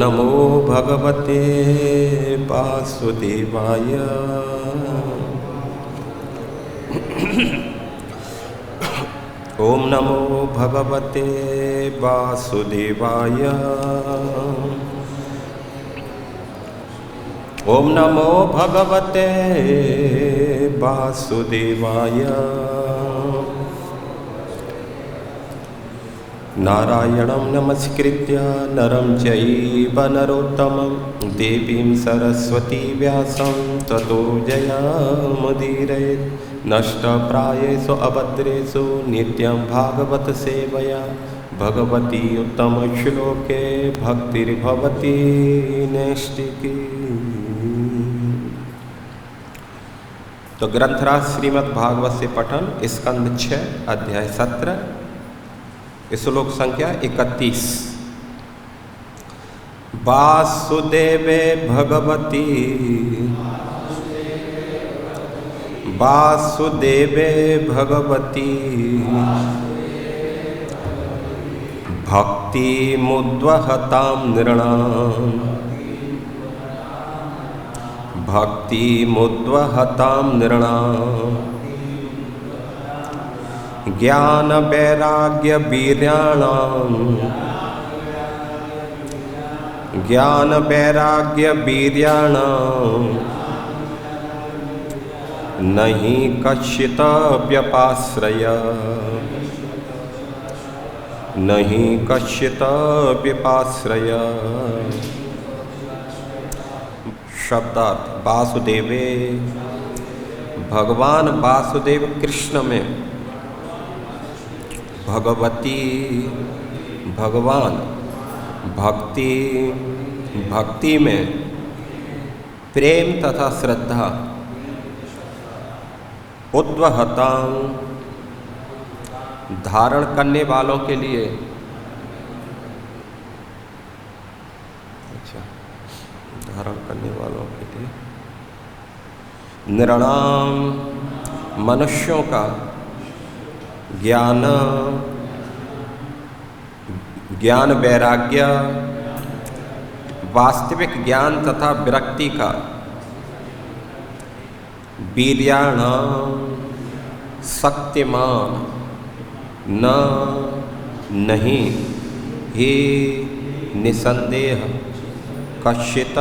नमो भगवते वासुदेवाय। ओम नमो भगवते वासुदेवाय। ओम नमो भगवते वासुदेवाय। नारायणं नमस्कृत्य नरं चैव नरोत्तमं देवीं सरस्वती व्यासं ततो जयमुदीरयेत्। नष्टप्रायेषु अभद्रेषु नित्यं भागवत सेवया भगवती उत्तमश्लोके भक्तिर्भवती नैष्टिकी। तो ग्रंथराज श्रीमद् भागवत से पठन स्कंद 6 अध्याय 17 श्लोक संख्या 31। वासुदेवे भगवती वासुदेवे भगवती भक्तिमुद्वहतां नृणाम् भक्तिमुद्वहतां नृणाम् ज्ञान वैराग्य वीर्याणाम् ज्ञान वैराग्य वीर्याणाम् नहीं कश्चित् व्यपाश्रय नहीं कश्चित् व्यपाश्रय। शब्दार्थ वासुदेवे भगवान वासुदेव कृष्ण में भगवती भगवान भक्ति भक्ति में प्रेम तथा श्रद्धा उद्वहतां धारण करने वालों के लिए धारण करने वालों के लिए नृणाम मनुष्यों का ज्ञान वैराग्य वास्तविक ज्ञान तथा विरक्ति का वीर्याणाम शक्तिमान न नहीं ही निसंदेह कश्चित्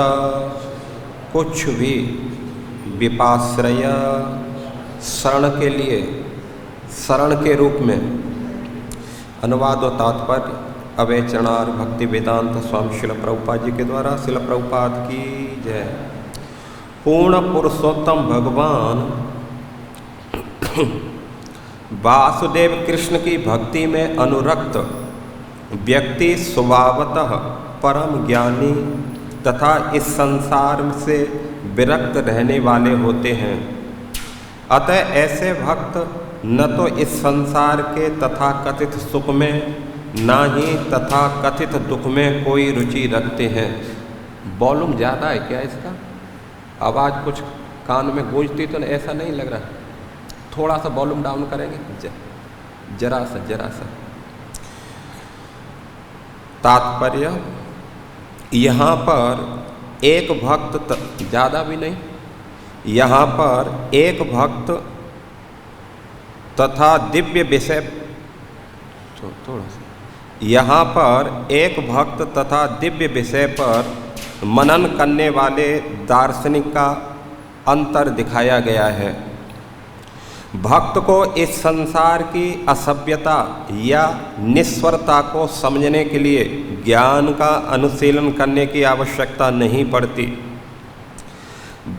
कुछ भी विपाश्रय शरण के लिए शरण के रूप में। अनुवाद व तात्पर्य अवैचनार भक्ति वेदांत स्वामी शिल प्रभुपाद जी के द्वारा। शिल प्रभुपाद की जय। पूर्ण पुरुषोत्तम भगवान वासुदेव कृष्ण की भक्ति में अनुरक्त व्यक्ति स्वभावतः परम ज्ञानी तथा इस संसार से विरक्त रहने वाले होते हैं। अतः ऐसे भक्त न तो इस संसार के तथाकथित सुख में न ही तथाकथित दुख में कोई रुचि रखते हैं। वॉल्यूम ज़्यादा है क्या इसका? आवाज़ कुछ कान में गूंजती तो ऐसा नहीं लग रहा? थोड़ा सा वॉल्यूम डाउन करेंगे जरा सा तात्पर्य यहाँ पर एक भक्त ज़्यादा भी नहीं, यहाँ पर एक भक्त तथा दिव्य विषय थोड़ा सा यहाँ पर एक भक्त तथा दिव्य विषय पर मनन करने वाले दार्शनिक का अंतर दिखाया गया है। भक्त को इस संसार की असभ्यता या निस्वरता को समझने के लिए ज्ञान का अनुशीलन करने की आवश्यकता नहीं पड़ती।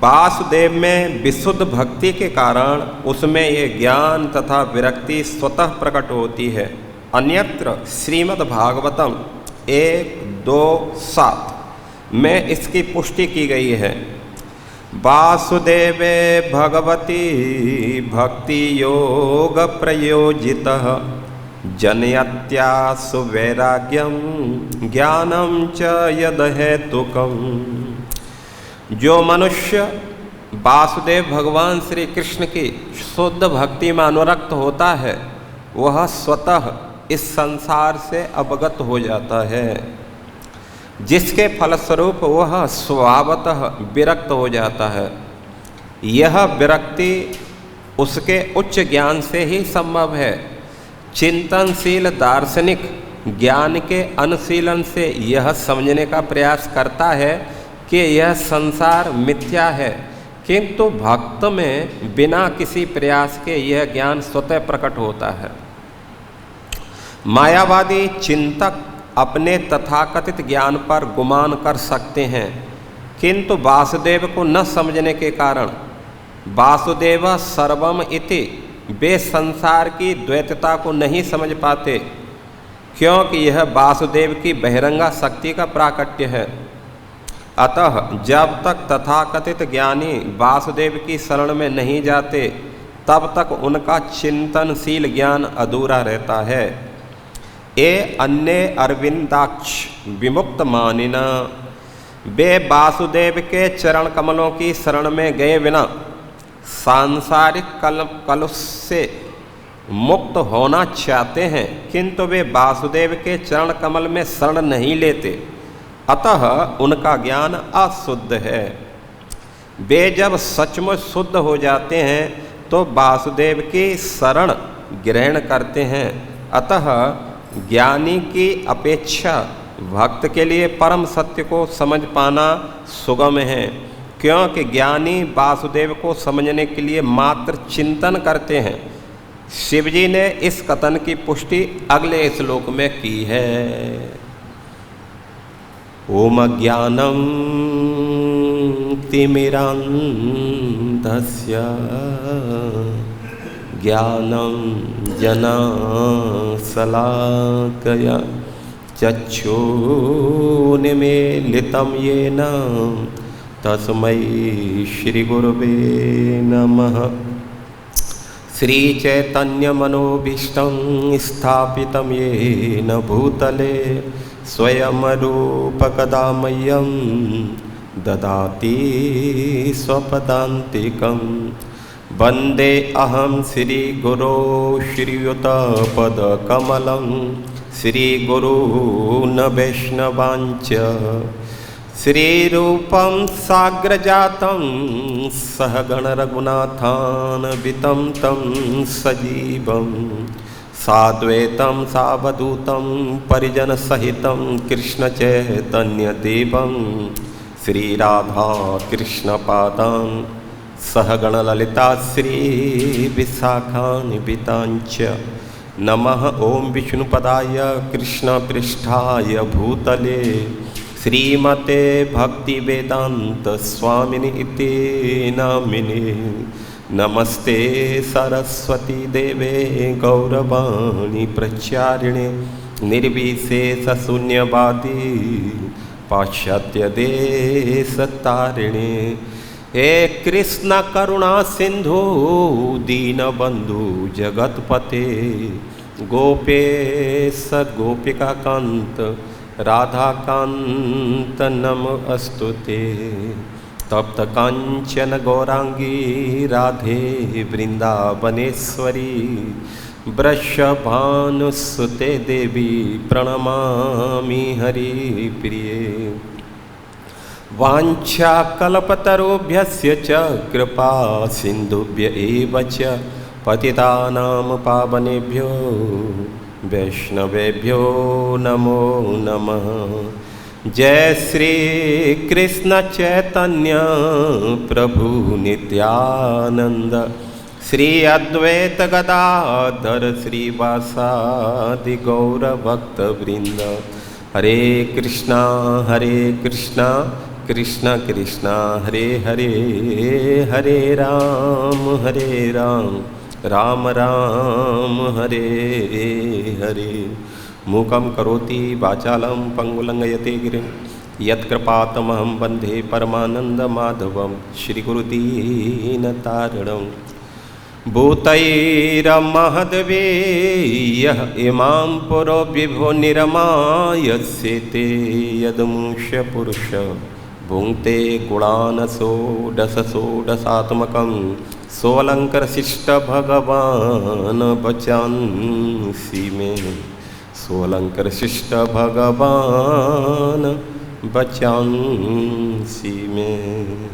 वासुदेव में विशुद्ध भक्ति के कारण उसमें ये ज्ञान तथा विरक्ति स्वतः प्रकट होती है। अन्यत्र श्रीमद् भागवतम 1-2-7 में इसकी पुष्टि की गई है। वासुदेवे भगवती भक्ति योग प्रयोजितः जनयत्यासु वैराग्यम ज्ञानम च यद हेतुकम्। जो मनुष्य वासुदेव भगवान श्री कृष्ण की शुद्ध भक्ति में अनुरक्त होता है वह स्वतः इस संसार से अवगत हो जाता है। जिसके फलस्वरूप वह स्वभावतः विरक्त हो जाता है। यह विरक्ति उसके उच्च ज्ञान से ही संभव है। चिंतनशील दार्शनिक ज्ञान के अनुशीलन से यह समझने का प्रयास करता है कि यह संसार मिथ्या है, किंतु भक्त में बिना किसी प्रयास के यह ज्ञान स्वतः प्रकट होता है। मायावादी चिंतक अपने तथाकथित ज्ञान पर गुमान कर सकते हैं, किंतु वासुदेव को न समझने के कारण वासुदेव सर्वम इति वे संसार की द्वैतता को नहीं समझ पाते, क्योंकि यह वासुदेव की बहिरंगा शक्ति का प्राकट्य है। अतः जब तक तथाकथित ज्ञानी वासुदेव की शरण में नहीं जाते, तब तक उनका चिंतनशील ज्ञान अधूरा रहता है। ए अन्य अरविंदाक्ष विमुक्त मानिना, वे वासुदेव के चरण कमलों की शरण में गए बिना सांसारिक कलुष से मुक्त होना चाहते हैं, किंतु वे वासुदेव के चरण कमल में शरण नहीं लेते, अतः उनका ज्ञान अशुद्ध है। वे जब सचमुच शुद्ध हो जाते हैं तो वासुदेव की शरण ग्रहण करते हैं। अतः ज्ञानी की अपेक्षा भक्त के लिए परम सत्य को समझ पाना सुगम है, क्योंकि ज्ञानी वासुदेव को समझने के लिए मात्र चिंतन करते हैं। शिवजी ने इस कथन की पुष्टि अगले श्लोक में की है। ओम ज्ञानम तिमिरान्धस्य ज्ञानं जनाशलाकया चक्षुरुन्मीलितं येन तस्मै श्रीगुरुवे नमः। श्रीचैतन्यमनोभीष्टं स्थापितं येन भूतले स्वयं रूपकदा मह्यं ददाति स्वपदान्तिकं। वन्दे अहं श्रीगुरो श्रीयुतपदकमलं श्रीगुरून् वैष्णवांच श्रीरूपं साग्रजातं सहगणरघुनाथान्वितं तं सजीवं साद्वैतं सावधूतं परिजनसहितं कृष्णचैतन्यदेवं श्रीराधाकृष्णपादां सहगणललिता श्रीविशाखान्वितांच। नमः ओं विष्णुपदाय कृष्णपृष्ठाय भूतले श्रीमते भक्तिवेदांत स्वामिनि इति नामिने। नमस्ते सरस्वती देवे गौरवाणी प्रचारिणे निर्विशेषशून्यवादी पाश्चात्यदेशतारिणे। हे कृष्ण करुणा सिंधु दीनबंधु जगतपते गोपेश गोपिकाकांत राधाकांत नमोस्तुते। तप्त कांचन गौरांगी राधे वृंदावनेश्वरी वृषभानुसुते देवी प्रणमामि हरिप्रिये। वाञ्छाकल्पतरुभ्यस्य च कृपा सिन्धुभ्य एव च पतितानां पावनेभ्यो वैष्णवेभ्यो नमो नमः। जय श्री कृष्ण चैतन्य प्रभु नित्यानंद श्री अद्वैत गदाधर श्रीवासादि गौर भक्त वृंद। हरे कृष्णा कृष्ण कृष्ण हरे हरे, हरे राम राम राम हरे हरे। मूकं करोति वाचालं पंगुलंघयते गिरिं यत्कृपातमहं वन्दे परमानन्दमाधवं श्रीगुरुदीनतारिणं। भूतैरमहद्वीयः इमां पुरो विभो निरमायस्यते यदमुष्य पुरुष भुङ्क्ते गुणान् षोडशात्मकं सोऽलङ्कृशिष्ट भगवान् वचांसि मे। सोऽलङ्कृशिष्ट भगवान् बचांसी में।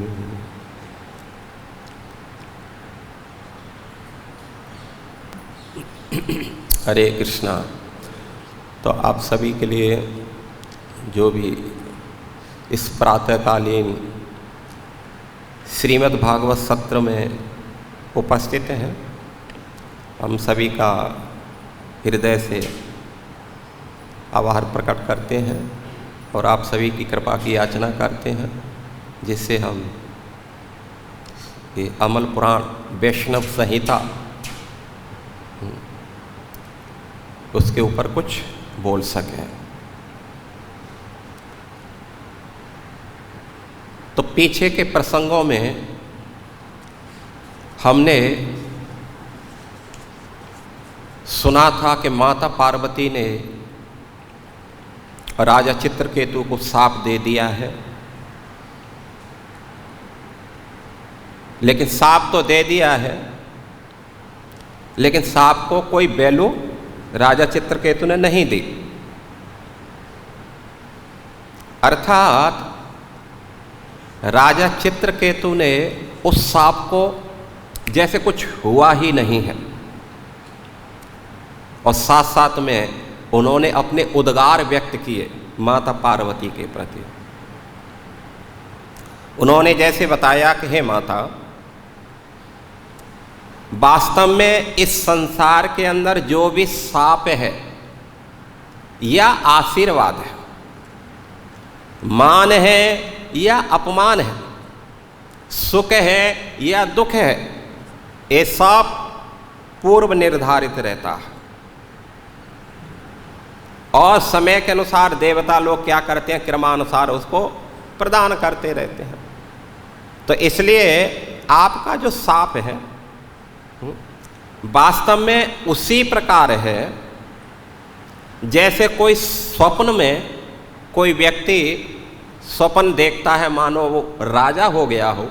हरे कृष्णा। तो आप सभी के लिए जो भी इस प्रातःकालीन श्रीमद् भागवत सत्र में उपस्थित हैं, हम सभी का हृदय से आभार प्रकट करते हैं और आप सभी की कृपा की याचना करते हैं, जिससे हम ये अमल पुराण वैष्णव संहिता उसके ऊपर कुछ बोल सकें। तो पीछे के प्रसंगों में हमने सुना था कि माता पार्वती ने राजा चित्रकेतु को शाप दे दिया है, लेकिन शाप तो दे दिया है, लेकिन शाप को कोई वैल्यू राजा चित्रकेतु ने नहीं दी। अर्थात राजा चित्रकेतु ने उस शाप को जैसे कुछ हुआ ही नहीं है, और साथ साथ में उन्होंने अपने उद्गार व्यक्त किए माता पार्वती के प्रति। उन्होंने जैसे बताया कि हे माता, वास्तव में इस संसार के अंदर जो भी शाप है या आशीर्वाद है, मान है या अपमान है, सुख है या दुख है, ये सब पूर्व निर्धारित रहता है और समय के अनुसार देवता लोग क्या करते हैं, क्रमानुसार उसको प्रदान करते रहते हैं। तो इसलिए आपका जो शाप है वास्तव में उसी प्रकार है जैसे कोई स्वप्न में कोई व्यक्ति स्वप्न देखता है, मानो वो राजा हो गया हो,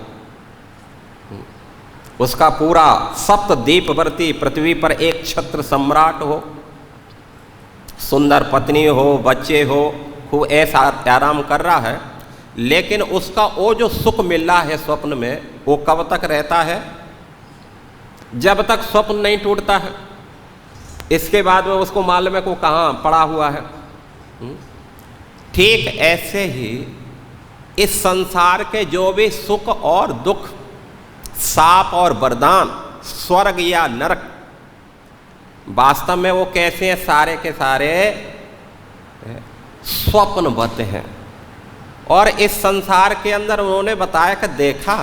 उसका पूरा सप्तद्वीपवर्ती पृथ्वी पर एक छत्र सम्राट हो, सुंदर पत्नी हो, बच्चे हो, खूब ऐसा आराम कर रहा है, लेकिन उसका वो जो सुख मिल रहा है स्वप्न में, वो कब तक रहता है? जब तक स्वप्न नहीं टूटता है। इसके बाद में उसको मालूम है को कहाँ पड़ा हुआ है। ठीक ऐसे ही इस संसार के जो भी सुख और दुख, शाप और वरदान, स्वर्ग या नरक, वास्तव में वो कैसे हैं? सारे के सारे स्वप्नवत हैं। और इस संसार के अंदर उन्होंने बताया कि देखा,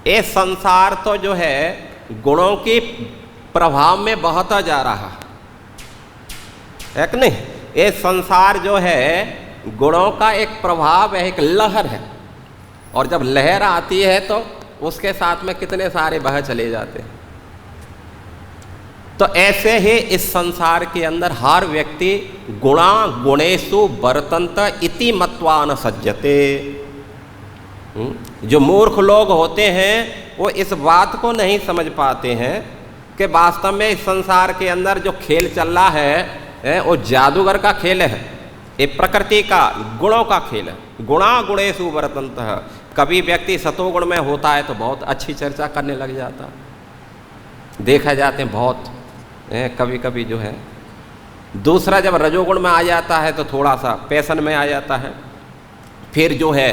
ये संसार तो जो है गुणों की प्रभाव में बहता जा रहा है कि नहीं? ये संसार जो है गुणों का एक प्रभाव है, एक लहर है, और जब लहर आती है तो उसके साथ में कितने सारे बह चले जाते हैं। तो ऐसे ही इस संसार के अंदर हर व्यक्ति गुणा गुणेषु वर्तन्त इति मत्वा न सज्जते। जो मूर्ख लोग होते हैं वो इस बात को नहीं समझ पाते हैं कि वास्तव में इस संसार के अंदर जो खेल चल रहा है वो जादूगर का खेल है, ये प्रकृति का गुणों का खेल है। गुणा गुणेषु वर्तन्तः। कभी व्यक्ति सतोगुण में होता है तो बहुत अच्छी चर्चा करने लग जाता, देखा जाते हैं बहुत कभी कभी जो है। दूसरा जब रजोगुण में आ जाता है तो थोड़ा सा पैशन में आ जाता है, फिर जो है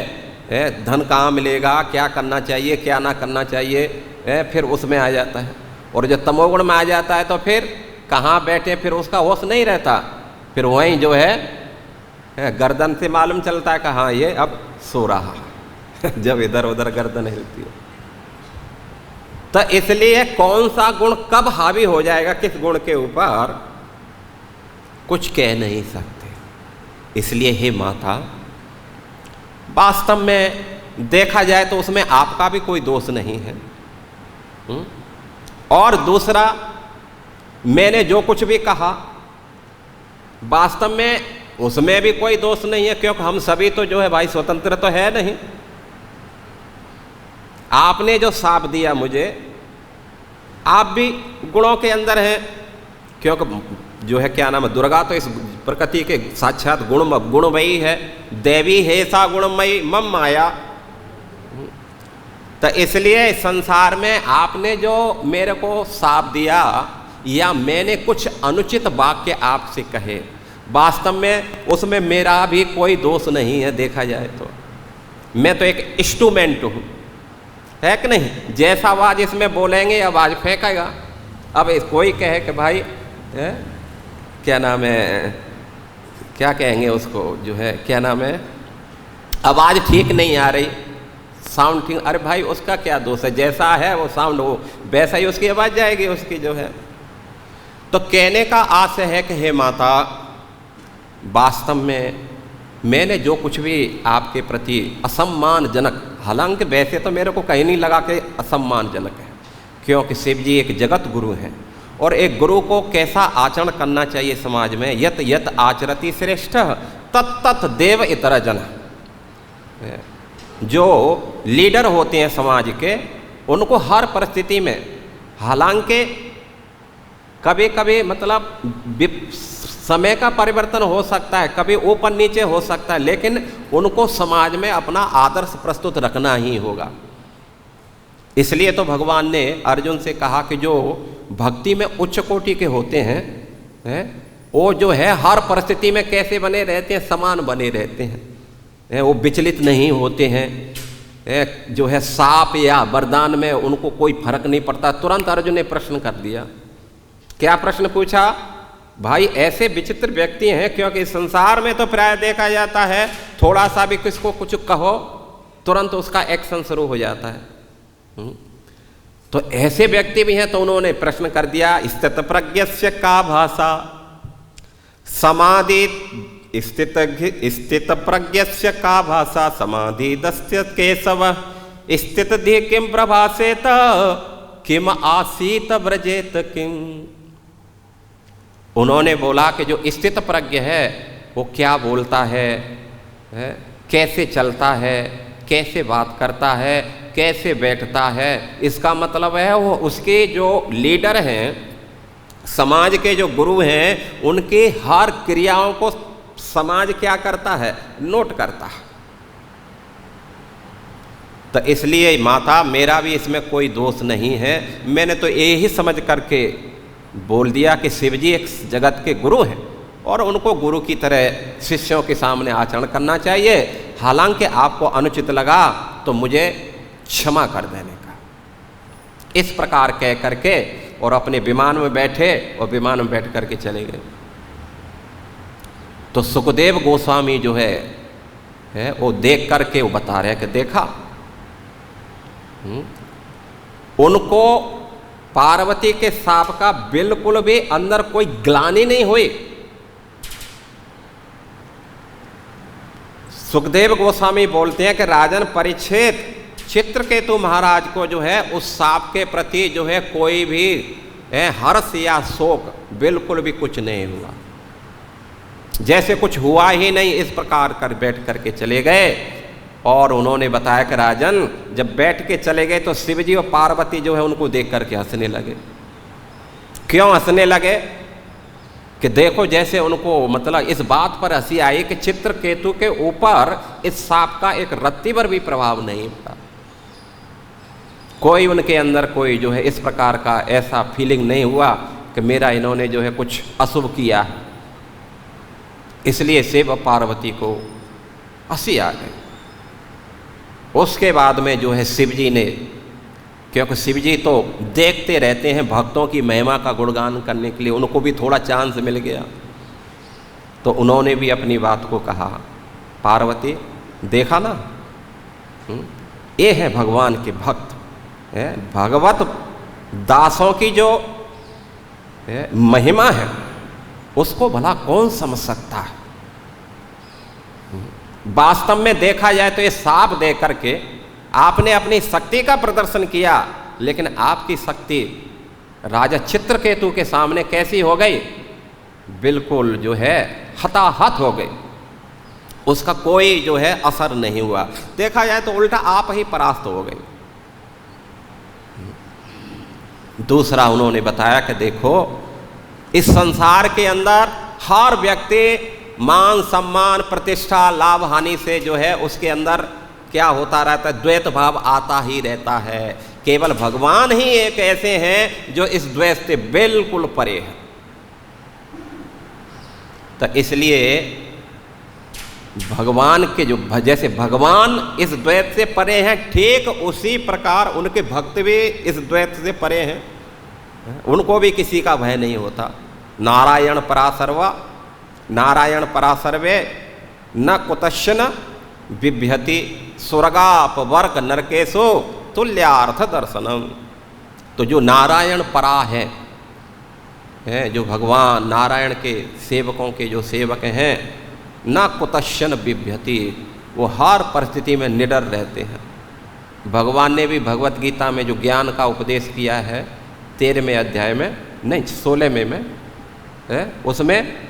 धन कहाँ मिलेगा, क्या करना चाहिए क्या ना करना चाहिए, फिर उसमें आ जाता है। और जब तमोगुण में आ जाता है तो फिर कहाँ बैठे, फिर उसका होश नहीं रहता, फिर वहीं जो है गर्दन से मालूम चलता है कि हाँ ये अब सो रहा जब इधर उधर गर्दन हिलती है। तो इसलिए कौन सा गुण कब हावी हो जाएगा किस गुण के ऊपर, कुछ कह नहीं सकते। इसलिए हे माता, वास्तव में देखा जाए तो उसमें आपका भी कोई दोष नहीं है। और दूसरा, मैंने जो कुछ भी कहा वास्तव में उसमें भी कोई दोष नहीं है, क्योंकि हम सभी तो जो है भाई स्वतंत्र तो है नहीं। आपने जो शाप दिया मुझे, आप भी गुणों के अंदर हैं, क्योंकि जो है क्या नाम है, दुर्गा तो इस प्रकृति के साक्षात गुणमयी है, देवी है सा गुणमयी मम माया। तो इसलिए संसार में आपने जो मेरे को साप दिया या मैंने कुछ अनुचित वाक्य आपसे कहे, वास्तव में उसमें मेरा भी कोई दोष नहीं है। देखा जाए तो मैं तो एक इंस्ट्रूमेंट हूँ, है कि नहीं। जैसा आवाज इसमें बोलेंगे आवाज फेंकेगा। अब कोई कहे कि भाई क्या नाम है, क्या कहेंगे उसको, जो है क्या नाम है, आवाज ठीक नहीं आ रही, साउंड ठीक, अरे भाई उसका क्या दोष है, जैसा है वो साउंड वो वैसा ही उसकी आवाज जाएगी उसकी जो है। तो कहने का आशय है कि हे माता, वास्तव में मैंने जो कुछ भी आपके प्रति असम्मानजनक, हालांकि वैसे तो मेरे को कहीं नहीं लगा कि असम्मानजनक है, क्योंकि शिव जी एक जगत गुरु हैं और एक गुरु को कैसा आचरण करना चाहिए समाज में, यत यत आचरति श्रेष्ठ तत्त देव इतर जन। जो लीडर होते हैं समाज के, उनको हर परिस्थिति में, हालांकि कभी कभी मतलब समय का परिवर्तन हो सकता है, कभी ऊपर नीचे हो सकता है, लेकिन उनको समाज में अपना आदर्श प्रस्तुत रखना ही होगा। इसलिए तो भगवान ने अर्जुन से कहा कि जो भक्ति में उच्च कोटि के होते हैं वो जो है हर परिस्थिति में कैसे बने रहते हैं, समान बने रहते हैं, वो विचलित नहीं होते हैं। जो है साप या वरदान में उनको कोई फर्क नहीं पड़ता। तुरंत अर्जुन ने प्रश्न कर दिया। क्या प्रश्न पूछा? भाई ऐसे विचित्र व्यक्ति हैं, क्योंकि संसार में तो प्राय देखा जाता है थोड़ा सा भी किसको कुछ कहो तुरंत उसका एक्शन शुरू हो जाता है। तो ऐसे व्यक्ति भी हैं। तो उन्होंने प्रश्न कर दिया, स्थित प्रज्ञस्य का भाषा समाधि, स्थित प्रज्ञस्य का भाषा समाधि दस्य केशव स्थित धी किम प्रभासेत किम आसीत व्रजेत किम। उन्होंने बोला कि जो स्थित प्रज्ञ है वो क्या बोलता है, कैसे चलता है, कैसे बात करता है, कैसे बैठता है, इसका मतलब है वो उसके जो लीडर हैं, समाज के जो गुरु हैं, उनकी हर क्रियाओं को समाज क्या करता है, नोट करता है। तो इसलिए माता मेरा भी इसमें कोई दोष नहीं है। मैंने तो यही समझ करके बोल दिया कि शिव जी एक जगत के गुरु हैं और उनको गुरु की तरह शिष्यों के सामने आचरण करना चाहिए। हालांकि आपको अनुचित लगा तो मुझे क्षमा कर देने का। इस प्रकार कह करके और अपने विमान में बैठे और विमान में बैठ करके चले गए। तो सुखदेव गोस्वामी जो है वो देख करके वो बता रहे हैं कि देखा, उनको पार्वती के साप का बिल्कुल भी अंदर कोई ग्लानि नहीं हुई। सुखदेव गोस्वामी बोलते हैं कि राजन परीक्षित, चित्रकेतु महाराज को जो है उस साप के प्रति जो है कोई भी हर्ष या शोक बिल्कुल भी कुछ नहीं हुआ, जैसे कुछ हुआ ही नहीं। इस प्रकार कर बैठ करके चले गए। और उन्होंने बताया कि राजन जब बैठ के चले गए तो शिवजी और पार्वती जो है उनको देख करके हंसने लगे। क्यों हंसने लगे? कि देखो जैसे उनको मतलब इस बात पर हंसी आई कि चित्रकेतु के ऊपर इस सांप का एक रत्ती भर भी प्रभाव नहीं पड़ा। कोई उनके अंदर कोई जो है इस प्रकार का ऐसा फीलिंग नहीं हुआ कि मेरा इन्होंने जो है कुछ अशुभ किया। इसलिए शिव और पार्वती को हंसी आ गई। उसके बाद में जो है शिवजी ने, क्योंकि शिवजी तो देखते रहते हैं भक्तों की महिमा का गुणगान करने के लिए, उनको भी थोड़ा चांस मिल गया। तो उन्होंने भी अपनी बात को कहा, पार्वती देखा ना, ये है भगवान के भक्त, भगवत दासों की जो महिमा है उसको भला कौन समझ सकता है। वास्तव में देखा जाए तो ये साप दे करके आपने अपनी शक्ति का प्रदर्शन किया, लेकिन आपकी शक्ति राजा चित्रकेतु के सामने कैसी हो गई? बिल्कुल जो है हताहत हो गई। उसका कोई जो है असर नहीं हुआ। देखा जाए तो उल्टा आप ही परास्त हो गए। दूसरा उन्होंने बताया कि देखो इस संसार के अंदर हर व्यक्ति मान सम्मान प्रतिष्ठा लाभ हानि से जो है उसके अंदर क्या होता रहता है, द्वैत भाव आता ही रहता है। केवल भगवान ही एक ऐसे हैं जो इस द्वैत से बिल्कुल परे हैं। तो इसलिए भगवान के जो जैसे भगवान इस द्वैत से परे हैं, ठीक उसी प्रकार उनके भक्त भी इस द्वैत से परे हैं। उनको भी किसी का भय नहीं होता। नारायण परासर्वा नारायण परासर्वे न कुतश्चन बिभ्यति स्वर्गापवर्ग नरकेशो तुल्यार्थ दर्शनम। तो जो नारायण परा है, जो भगवान नारायण के सेवकों के जो सेवक हैं, न कुतश्चन बिभ्यति, वो हर परिस्थिति में निडर रहते हैं। भगवान ने भी भगवत गीता में जो ज्ञान का उपदेश किया है 13वें अध्याय में, नहीं 16वें में है, उसमें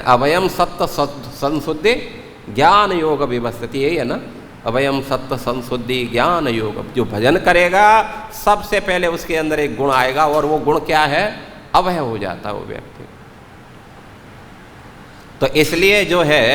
अभयम सत्य संशुद्धि ज्ञान योग विवस्थिति, यही है ना, अभयम सत्य संशुद्धि ज्ञान योग। जो भजन करेगा सबसे पहले उसके अंदर एक गुण आएगा, और वो गुण क्या है, अभय हो जाता है वो व्यक्ति। तो इसलिए जो है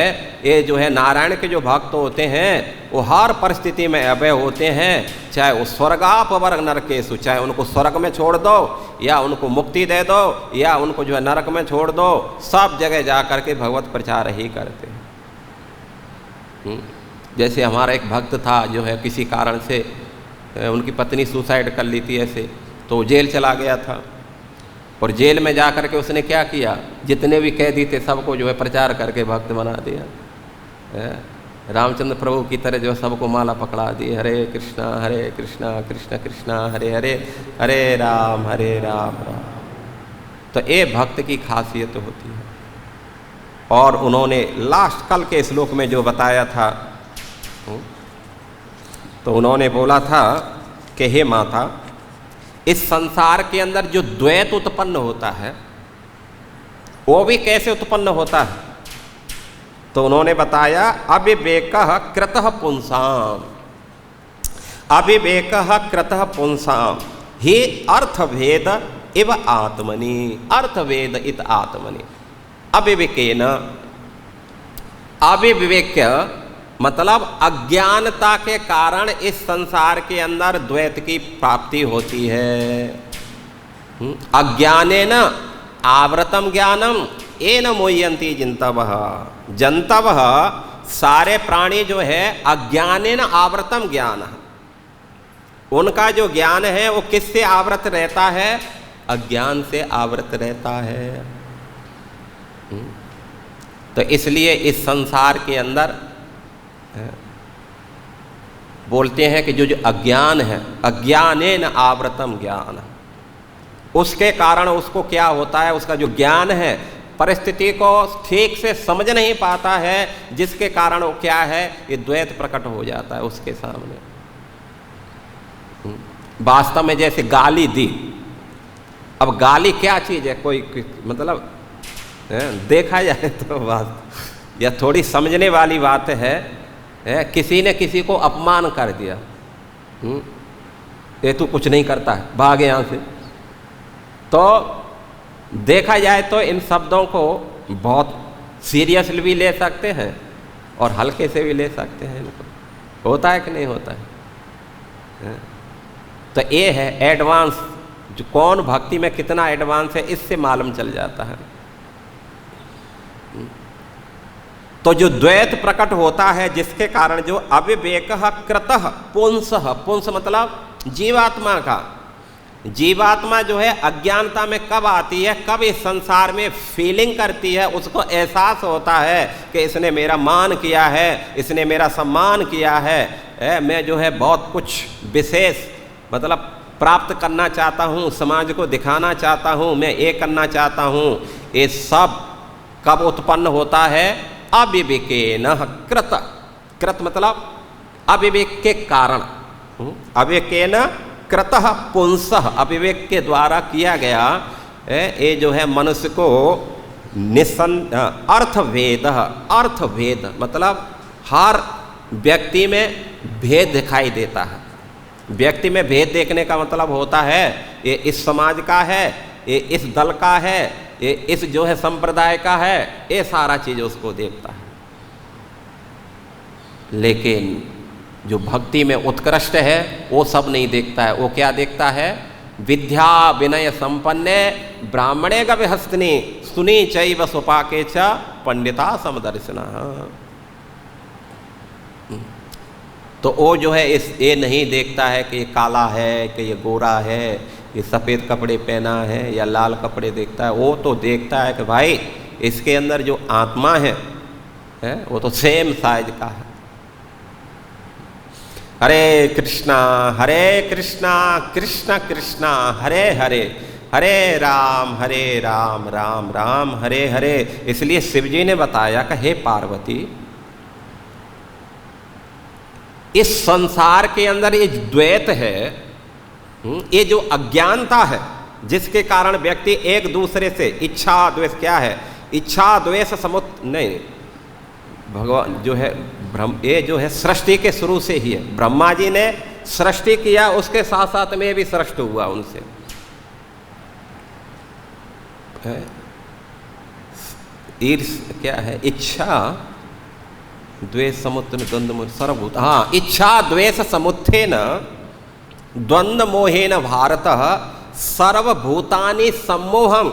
ये जो है नारायण के जो भक्त होते हैं वो हर परिस्थिति में अभय होते हैं। चाहे वो स्वर्गापवर्ग नरकेशु, चाहे उनको स्वर्ग में छोड़ दो या उनको मुक्ति दे दो या उनको जो है नरक में छोड़ दो, सब जगह जा कर के भगवत प्रचार ही करते हैं। जैसे हमारा एक भक्त था जो है किसी कारण से उनकी पत्नी सुसाइड कर ली थी ऐसे, तो जेल चला गया था, और जेल में जा कर के उसने क्या किया, जितने भी कैदी थे सबको जो है प्रचार करके भक्त बना दिया। रामचंद्र प्रभु की तरह जो सबको माला पकड़ा दी, हरे कृष्णा कृष्ण कृष्णा हरे हरे, हरे राम राम। तो ये भक्त की खासियत होती है। और उन्होंने लास्ट कल के श्लोक में जो बताया था, तो उन्होंने बोला था कि हे माता, इस संसार के अंदर जो द्वैत उत्पन्न होता है वो भी कैसे उत्पन्न होता है। तो उन्होंने बताया अविवेकः कृतः पुंसाम, अविवेकः कृतः पुंसाम ही अर्थभेद इव आत्मनि, अर्थभेद इत आत्मनि। अविवेकेन, अविवेक्य मतलब अज्ञानता के कारण इस संसार के अंदर द्वैत की प्राप्ति होती है। अज्ञानेन आवृतम ज्ञानम येन मोह्यन्ति जन्तवः, जन्तवः सारे प्राणी जो है अज्ञानेन आवृतम ज्ञान, उनका जो ज्ञान है वो किससे आवृत रहता है, अज्ञान से आवृत रहता है। तो इसलिए इस संसार के अंदर बोलते हैं कि जो जो अज्ञान है, अज्ञानेन आवृतम ज्ञान, उसके कारण उसको क्या होता है, उसका जो ज्ञान है परिस्थिति को ठीक से समझ नहीं पाता है, जिसके कारण वो क्या है, ये द्वैत प्रकट हो जाता है उसके सामने। वास्तव में जैसे गाली दी, अब गाली क्या चीज़ है, कोई मतलब देखा जाए तो बात या थोड़ी समझने वाली बात है, किसी ने किसी को अपमान कर दिया, ये तू कुछ नहीं करता है, भाग यहाँ से। तो देखा जाए तो इन शब्दों को बहुत सीरियसली भी ले सकते हैं और हल्के से भी ले सकते हैं। इनको होता है कि नहीं होता है। तो ये है एडवांस, जो कौन भक्ति में कितना एडवांस है इससे मालूम चल जाता है। तो जो द्वैत प्रकट होता है जिसके कारण जो अविवेकः कृतः पुंसः, पुंस मतलब जीवात्मा का, जीवात्मा जो है अज्ञानता में कब आती है, कब इस संसार में फीलिंग करती है, उसको एहसास होता है कि इसने मेरा मान किया है, इसने मेरा सम्मान किया है, मैं जो है बहुत कुछ विशेष मतलब प्राप्त करना चाहता हूँ, समाज को दिखाना चाहता हूँ, मैं ये करना चाहता हूँ। ये सब कब उत्पन्न होता है, अविवेकेन कृत, कृत मतलब अविवेक के कारण, अविवेकेन कृतः पुंसः, अविवेक के द्वारा किया गया ये जो है मनुष्य को अर्थभेद, अर्थभेद मतलब हर व्यक्ति में भेद दिखाई देता है। व्यक्ति में भेद देखने का मतलब होता है ये इस समाज का है, ये इस दल का है, ये इस जो है संप्रदाय का है, ये सारा चीज उसको देखता है। लेकिन जो भक्ति में उत्कृष्ट है वो सब नहीं देखता है। वो क्या देखता है? विद्या विनय संपन्ने ब्राह्मणे गविहस्तिनी सुनी चैव सुपाके च पंडिता समदर्शिना। तो वो जो है ये नहीं देखता है कि ये काला है, कि ये गोरा है, ये सफ़ेद कपड़े पहना है या लाल कपड़े देखता है। वो तो देखता है कि भाई इसके अंदर जो आत्मा है वो तो सेम साइज का है। हरे कृष्णा कृष्ण कृष्णा हरे हरे, हरे राम राम राम हरे हरे। इसलिए शिव जी ने बताया कि हे पार्वती, इस संसार के अंदर ये द्वैत है, ये जो अज्ञानता है जिसके कारण व्यक्ति एक दूसरे से इच्छा द्वेष, क्या है इच्छा द्वेष नहीं, भगवान जो है ब्रह्म, ये जो है सृष्टि के शुरू से ही है। ब्रह्मा जी ने सृष्टि किया, उसके साथ साथ में भी सृष्टि हुआ उनसे। क्या है इच्छा द्वेष समुत्थन द्वंद्व सर्वभूत, हाँ इच्छा द्वेष समुत्थेन द्वंद्व मोहेन भारत सर्वभूतानि सम्मोहं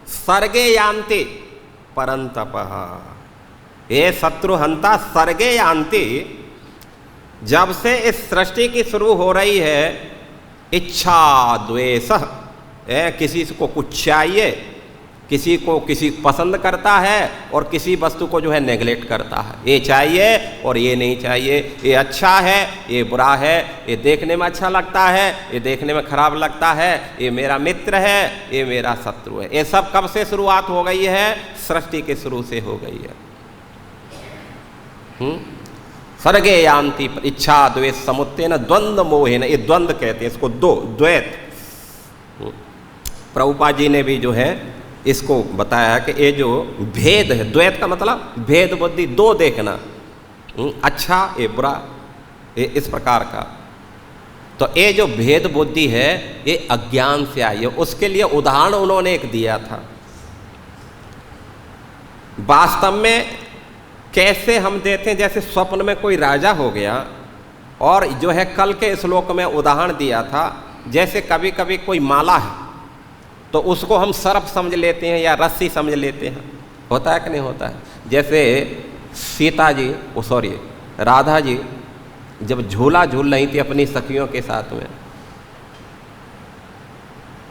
सर्गे यान्ति परंतपः। ये शत्रुहंता सर्गे यान्ति, जब से इस सृष्टि की शुरू हो रही है इच्छा द्वेष, किसी को कुछ चाहिए, किसी को किसी पसंद करता है और किसी वस्तु को जो है नेगलेक्ट करता है। ये चाहिए और ये नहीं चाहिए, ये अच्छा है ये बुरा है, ये देखने में अच्छा लगता है ये देखने में खराब लगता है, ये मेरा मित्र है ये मेरा शत्रु है। ये सब कब से शुरुआत हो गई है? सृष्टि के शुरू से हो गई है। सर्गे यान्ति इच्छा द्वेष समुत्थेन द्वंद्व मोहेन, ये द्वंद्व कहते हैं इसको, दो द्वैत। प्रभुपाद जी ने भी जो है इसको बताया कि ये जो भेद है, द्वैत का मतलब भेद बुद्धि, दो देखना, अच्छा ये बुरा, ये इस प्रकार का। तो ये जो भेद बुद्धि है ये अज्ञान से आई है। उसके लिए उदाहरण उन्होंने एक दिया था। वास्तव में कैसे हम देते हैं, जैसे स्वप्न में कोई राजा हो गया, और जो है कल के श्लोक में उदाहरण दिया था, जैसे कभी कभी कोई माला है तो उसको हम सर्प समझ लेते हैं या रस्सी समझ लेते हैं, होता है कि नहीं होता है। जैसे सीता जी राधा जी जब झूला झूल रही थी अपनी सखियों के साथ में,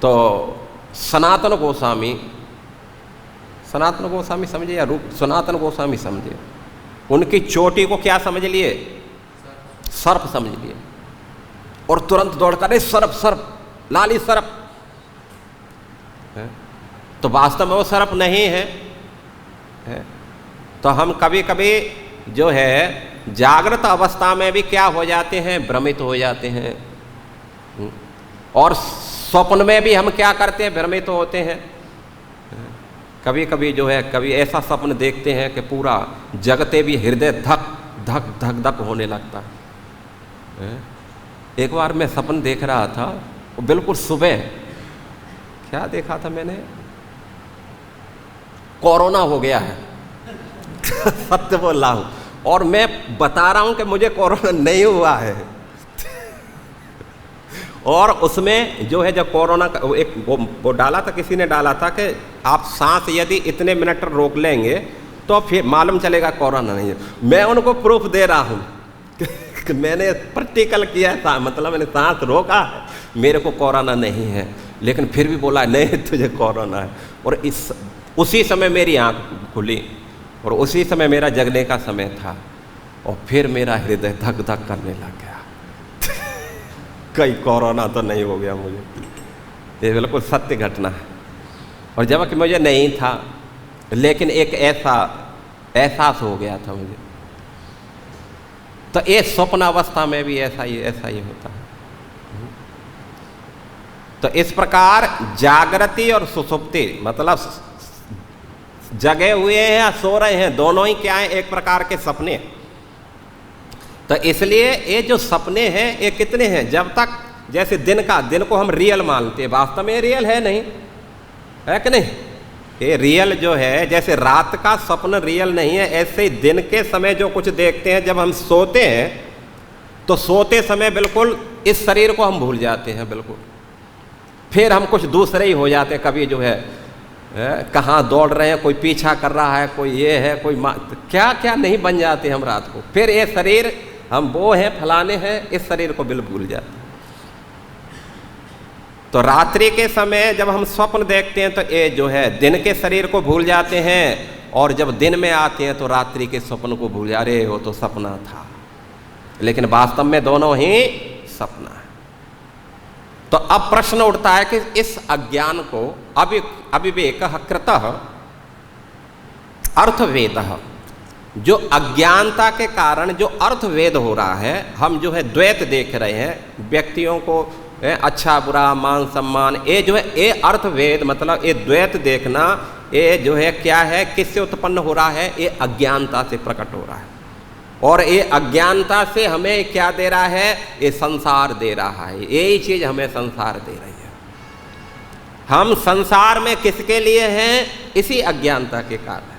तो सनातन गोस्वामी समझे या रूप सनातन गोस्वामी समझे, उनकी चोटी को क्या समझ लिए? सर्प समझ लिए, और तुरंत दौड़ कर सर्प लाली सर्प। तो वास्तव में वो सर्प नहीं है। तो हम कभी कभी जो है जागृत अवस्था में भी क्या हो जाते हैं? भ्रमित हो जाते हैं। और स्वप्न में भी हम क्या करते हैं? भ्रमित होते हैं। कभी कभी जो है कभी ऐसा स्वप्न देखते हैं कि पूरा जगते भी हृदय धक धक धक धक होने लगता है। एक बार मैं स्वप्न देख रहा था, वो बिल्कुल सुबह, क्या देखा था मैंने? कोरोना हो गया है सत्य बोल रहा हूं, और मैं बता रहा हूं कि मुझे कोरोना नहीं हुआ है। और उसमें जो है जब कोरोना का एक वो डाला था, किसी ने डाला था कि आप सांस यदि इतने मिनट रोक लेंगे तो फिर मालूम चलेगा कोरोना नहीं है। मैं उनको प्रूफ दे रहा हूं कि मैंने प्रैक्टिकल किया है, मतलब मैंने सांस रोका है, मेरे को कोरोना नहीं है, लेकिन फिर भी बोला नहीं तुझे कोरोना है। और उसी समय मेरी आंख खुली और उसी समय मेरा जगने का समय था, और फिर मेरा हृदय धक धक करने लग गया कहीं कोरोना तो नहीं हो गया मुझे। ये बिल्कुल सत्य घटना है। और जबकि मुझे नहीं था, लेकिन एक ऐसा एहसास हो गया था मुझे। तो ये स्वप्न अवस्था में भी ऐसा ही होता है। तो इस प्रकार जागृति और सुषुप्ति, मतलब जगे हुए हैं या सो रहे हैं, दोनों ही क्या है? एक प्रकार के सपने। तो इसलिए ये जो सपने हैं ये कितने हैं, जब तक जैसे दिन को हम रियल मानते हैं, वास्तव में रियल है नहीं, है कि नहीं। ये रियल जो है, जैसे रात का स्वप्न रियल नहीं है, ऐसे ही दिन के समय जो कुछ देखते हैं, जब हम सोते हैं तो सोते समय बिल्कुल इस शरीर को हम भूल जाते हैं बिल्कुल, फिर हम कुछ दूसरे ही हो जाते हैं। कभी जो है कहाँ दौड़ रहे हैं, कोई पीछा कर रहा है, कोई ये है, कोई क्या क्या नहीं बन जाते हम रात को, फिर ये शरीर हम वो हैं फलाने हैं, इस शरीर को बिल्कुल भूल जाते हैं। तो रात्रि के समय जब हम स्वप्न देखते हैं तो ये जो है दिन के शरीर को भूल जाते हैं, और जब दिन में आते हैं तो रात्रि के स्वप्न को भूल जा रहे, वो तो सपना था, लेकिन वास्तव में दोनों ही सपना है। तो अब प्रश्न उठता है कि इस अज्ञान को अविवेक कृतः अर्थवेदः, जो अज्ञानता के कारण जो अर्थवेद हो रहा है, हम जो है द्वैत देख रहे हैं, व्यक्तियों को अच्छा बुरा मान सम्मान, ये जो है ये अर्थवेद मतलब ये द्वैत देखना, ये जो है क्या है, किससे उत्पन्न हो रहा है, ये अज्ञानता से प्रकट हो रहा है। और ये अज्ञानता से हमें क्या दे रहा है, ये संसार दे रहा है, यही चीज हमें संसार दे रही है। हम संसार में किसके लिए हैं, इसी अज्ञानता के कारण।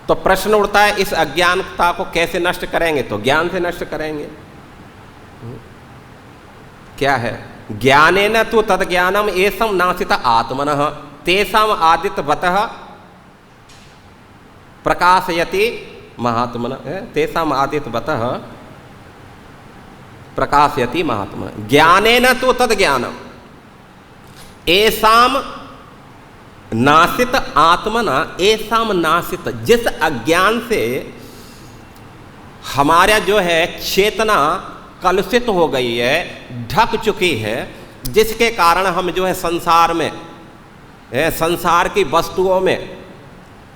तो प्रश्न उठता है इस अज्ञानता को कैसे नष्ट करेंगे, तो ज्ञान से नष्ट करेंगे। क्या है, ज्ञानेन तु तद्ज्ञानम एषम नासित आत्मनः तेषाम आदित्यवतः प्रकाशयति महात्मनः, तेषाम आदित्यवतः प्रकाशयति महात्मनः। ज्ञानेन तु तद्ज्ञानम एषाम नासित आत्मना, एषाम नासित, जिस अज्ञान से हमारा जो है चेतना कलुषित हो गई है, ढक चुकी है, जिसके कारण हम जो है संसार में, संसार की वस्तुओं में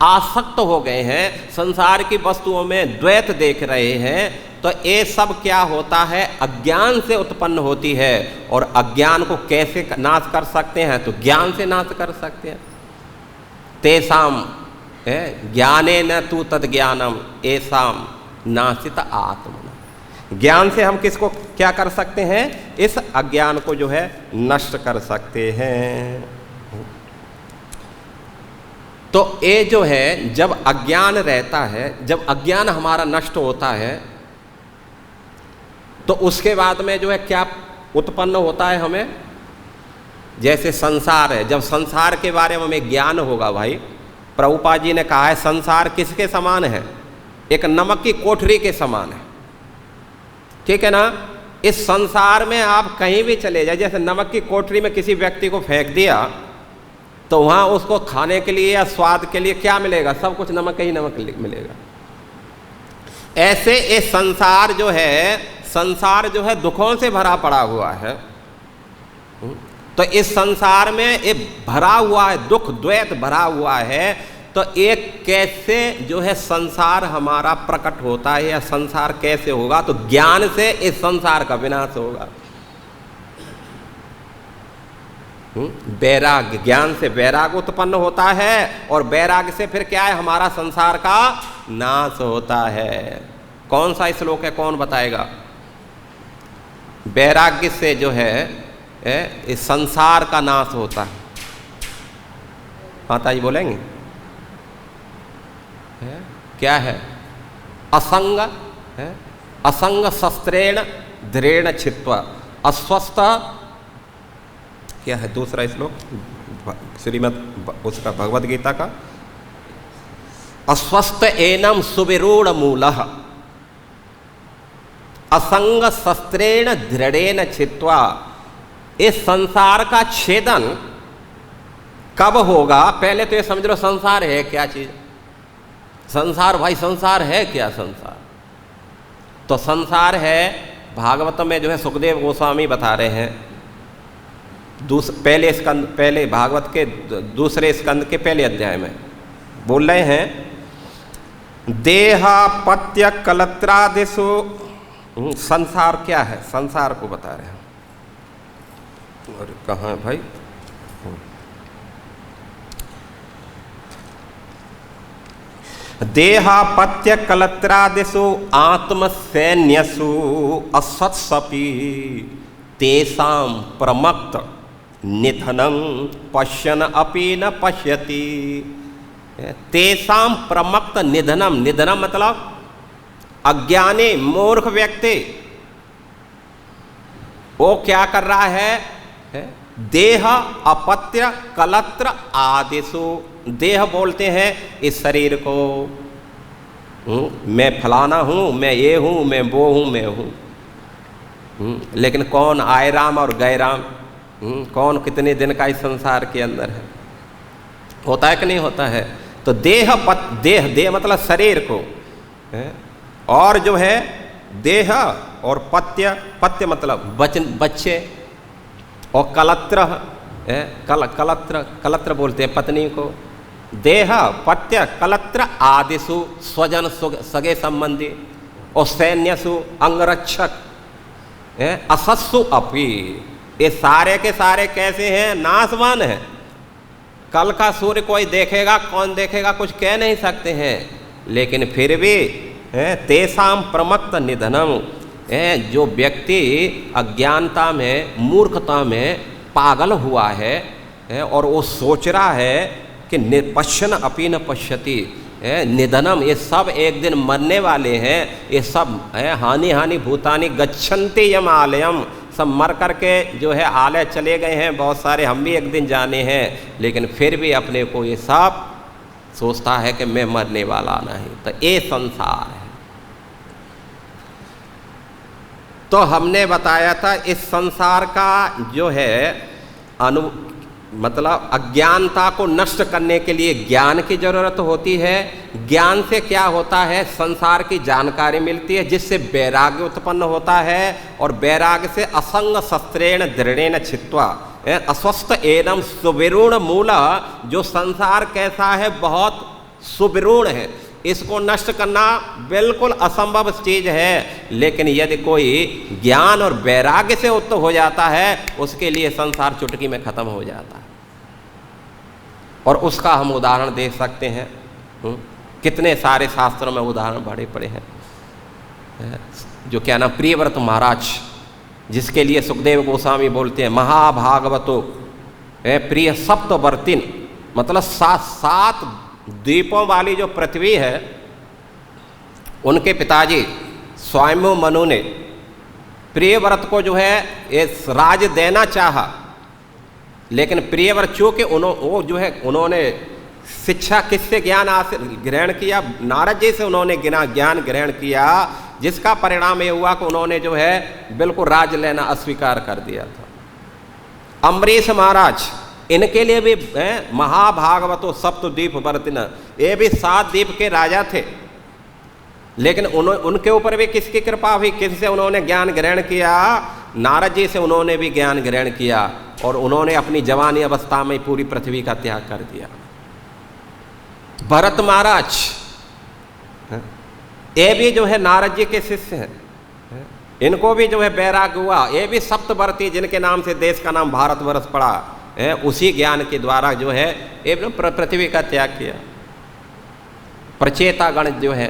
आसक्त हो गए हैं, संसार की वस्तुओं में द्वैत देख रहे हैं। तो ये सब क्या होता है, अज्ञान से उत्पन्न होती है। और अज्ञान को कैसे नाश कर सकते हैं, तो ज्ञान से नाश कर सकते हैं। तेषाम ज्ञानेन तु तद्ज्ञानम एषाम नासित आत्मना, ज्ञान से हम किसको क्या कर सकते हैं, इस अज्ञान को जो है नष्ट कर सकते हैं। तो ये जो है जब अज्ञान रहता है, जब अज्ञान हमारा नष्ट होता है, तो उसके बाद में जो है क्या उत्पन्न होता है हमें, जैसे संसार है, जब संसार के बारे में हमें ज्ञान होगा, भाई प्रभुपाद जी ने कहा है संसार किसके समान है, एक नमक की कोठरी के समान है, ठीक है ना। इस संसार में आप कहीं भी चले जाए, जैसे नमक की कोठरी में किसी व्यक्ति को फेंक दिया तो वहाँ उसको खाने के लिए या स्वाद के लिए क्या मिलेगा, सब कुछ नमक ही नमक मिलेगा। ऐसे ये संसार जो है दुखों से भरा पड़ा हुआ है। तो इस संसार में ये भरा हुआ है, दुख द्वैत भरा हुआ है। तो एक कैसे जो है संसार हमारा प्रकट होता है, या संसार कैसे होगा, तो ज्ञान से इस संसार का विनाश होगा। वैराग्य, ज्ञान से वैराग्य उत्पन्न होता है, और वैराग्य से फिर क्या है, हमारा संसार का नाश होता है। कौन सा श्लोक है, कौन बताएगा। वैराग्य से जो है इस संसार का नाश होता है। माता जी बोलेंगे क्या है, असंग असंग शस्त्रेण दृढ़ छित्वा अस्वस्थ, क्या है दूसरा श्लोक श्रीमद् उसका भगवद गीता का, अस्वस्थ एनम सुविरूढ़ मूलः असंग शस्त्रेण दृढ़ेन छित्वा। इस संसार का छेदन कब होगा, पहले तो ये समझ लो संसार है क्या चीज, संसार भाई संसार है क्या, संसार तो संसार है। भागवत में जो है सुखदेव गोस्वामी बता रहे हैं, पहले स्कंद, पहले भागवत के दूसरे स्कंद के पहले अध्याय में बोल रहे हैं, देहापत्य कलत्रादिषु, संसार क्या है, संसार को बता रहे हैं। और कहाँ है भाई, देहापत्य कलत्रादिषु आत्मसैन्यसु असत्सपि तेषां प्रमक्त निधनं पश्यन् अपि न पश्यति। तेषां प्रमक्त निधनम, निधनम मतलब अज्ञानी मूर्ख व्यक्ति वो क्या कर रहा है? देह अपत्य कलत्र आदिषु, देह बोलते हैं इस शरीर को, मैं फलाना हूँ, मैं ये हूँ, मैं वो हूँ, मैं हूँ। लेकिन कौन आए राम और गए राम? कौन कितने दिन का इस संसार के अंदर है? होता है कि नहीं होता है? तो देह देह मतलब शरीर को, और जो है देह और पत्य मतलब बच्चे, और कलत्र बोलते हैं पत्नी को। देह पत्य कलत्र आदिषु स्वजन सगे संबंधी, और सैन्यसु अंगरक्षक, असस्सु अपि, ये सारे के सारे कैसे हैं? नाशवान है। कल का सूर्य कोई देखेगा, कौन देखेगा, कुछ कह नहीं सकते हैं। लेकिन फिर भी तेषां प्रमत्त निधनम, जो व्यक्ति अज्ञानता में, मूर्खता में पागल हुआ है और वो सोच रहा है कि पश्यन् अपि न पश्यति, निधनम, ये सब एक दिन मरने वाले हैं, ये सब हानि भूतानि गच्छन्ति यम आलयम, सब मर करके जो है आलय चले गए हैं, बहुत सारे हम भी एक दिन जाने हैं। लेकिन फिर भी अपने को ये सब सोचता है कि मैं मरने वाला नहीं। तो ये संसार है। तो हमने बताया था इस संसार का जो है मतलब अज्ञानता को नष्ट करने के लिए ज्ञान की जरूरत होती है। ज्ञान से क्या होता है? संसार की जानकारी मिलती है, जिससे वैराग्य उत्पन्न होता है, और वैराग्य से असंग शस्त्रेण दृढ़ेन छित्त्वा अस्वस्थ एनम सुविरूढ़ मूल, जो संसार कैसा है? बहुत सुविरूढ़ है, इसको नष्ट करना बिल्कुल असंभव चीज है। लेकिन यदि कोई ज्ञान और वैराग्य से उत्त हो जाता है, उसके लिए संसार चुटकी में खत्म हो जाता है। और उसका हम उदाहरण दे सकते हैं, कितने सारे शास्त्रों में उदाहरण बड़े पड़े हैं। जो क्या नाम, प्रियव्रत महाराज, जिसके लिए सुखदेव गोस्वामी बोलते हैं महाभागवतो प्रिय सप्तवर्तिन, मतलब सात द्वीपों वाली जो पृथ्वी है, उनके पिताजी स्वयंभू मनु ने प्रियव्रत को जो है इस राज देना चाहा। लेकिन प्रियव्रत चूंकि उन्होंने शिक्षा किससे ज्ञान ग्रहण किया? नारद जी से उन्होंने ज्ञान ग्रहण किया, जिसका परिणाम ये हुआ कि उन्होंने जो है बिल्कुल राज लेना अस्वीकार कर दिया था। अम्बरीश महाराज, इनके लिए भी महाभागवतो सप्तद्वीप वर्तिन, ये भी 7 द्वीप के राजा थे। लेकिन उनके ऊपर भी किसकी कृपा हुई? किससे उन्होंने ज्ञान ग्रहण किया? नारद जी से उन्होंने भी ज्ञान ग्रहण किया, और उन्होंने अपनी जवानी अवस्था में पूरी पृथ्वी का त्याग कर दिया। भरत महाराज, ये भी जो है नारद जी के शिष्य हैं, इनको भी जो है वैराग्य हुआ। ये भी सप्तवर्ती, जिनके नाम से देश का नाम भारतवर्ष पड़ा, उसी ज्ञान के द्वारा जो है पृथ्वी का त्याग किया। प्रचेतागण जो है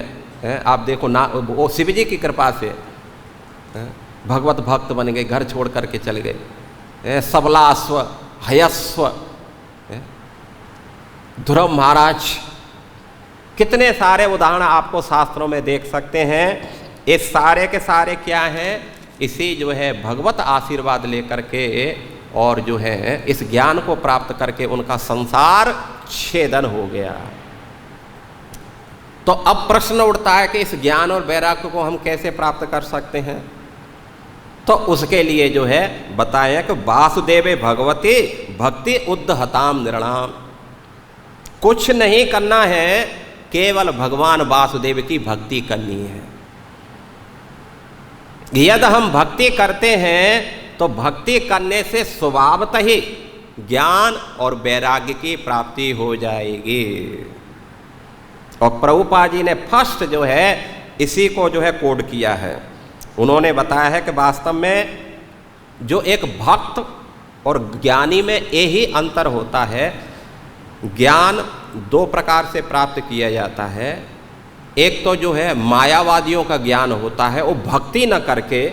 आप देखो ना, वो शिव जी की कृपा से भगवत भक्त बन गए, घर छोड़ करके चले गए। सबलास्व, हयस्व, ध्रुव महाराज, कितने सारे उदाहरण आपको शास्त्रों में देख सकते हैं। ये सारे के सारे क्या हैं? इसी जो है भगवत आशीर्वाद लेकर के और जो है इस ज्ञान को प्राप्त करके उनका संसार छेदन हो गया। तो अब प्रश्न उठता है कि इस ज्ञान और वैराग्य को हम कैसे प्राप्त कर सकते हैं? तो उसके लिए जो है बताया कि वासुदेवे भगवती भक्ति उद्धहताम नृणाम, कुछ नहीं करना है, केवल भगवान वासुदेव की भक्ति करनी है। यदि हम भक्ति करते हैं तो भक्ति करने से स्वभावतः ही ज्ञान और वैराग्य की प्राप्ति हो जाएगी। और प्रभुपाद जी ने फर्स्ट जो है इसी को जो है कोड किया है। उन्होंने बताया है कि वास्तव में जो एक भक्त और ज्ञानी में यही अंतर होता है। ज्ञान 2 प्रकार से प्राप्त किया जाता है। एक तो जो है मायावादियों का ज्ञान होता है, वो भक्ति न करके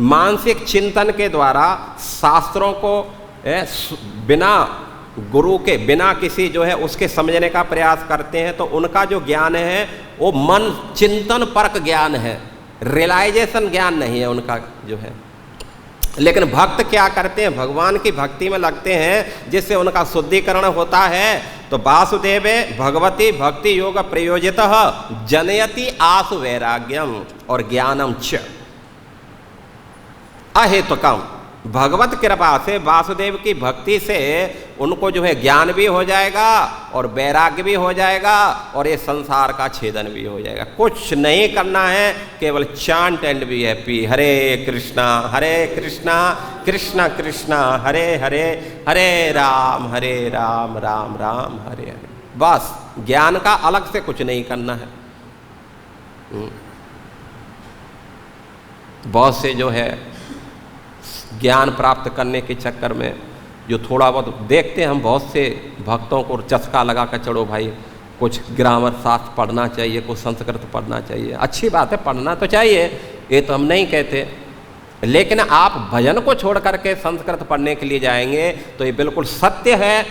मानसिक चिंतन के द्वारा शास्त्रों को बिना गुरु के, बिना किसी जो है उसके समझने का प्रयास करते हैं, तो उनका जो ज्ञान है वो मन चिंतन परक ज्ञान है, रियलाइजेशन ज्ञान नहीं है उनका जो है। लेकिन भक्त क्या करते हैं, भगवान की भक्ति में लगते हैं, जिससे उनका शुद्धिकरण होता है। तो वासुदेवे भगवती भक्ति योग प्रयोजितः जनयति आसु वैराग्यम और ज्ञानम च अहेतुकम। भगवत कृपा से, वासुदेव की भक्ति से उनको जो है ज्ञान भी हो जाएगा और वैराग्य भी हो जाएगा और ये संसार का छेदन भी हो जाएगा। कुछ नहीं करना है, केवल चांट एंड बी हैप्पी, हरे कृष्णा कृष्णा कृष्णा हरे हरे, हरे राम राम राम हरे हरे। बस ज्ञान का अलग से कुछ नहीं करना है। बहुत से जो है ज्ञान प्राप्त करने के चक्कर में जो थोड़ा बहुत देखते हैं हम, बहुत से भक्तों को चस्का लगा कर चलो भाई कुछ ग्रामर शास्त्र पढ़ना चाहिए, कुछ संस्कृत पढ़ना चाहिए। अच्छी बात है, पढ़ना तो चाहिए, ये तो हम नहीं कहते, लेकिन आप भजन को छोड़ करके संस्कृत पढ़ने के लिए जाएंगे तो ये बिल्कुल सत्य है,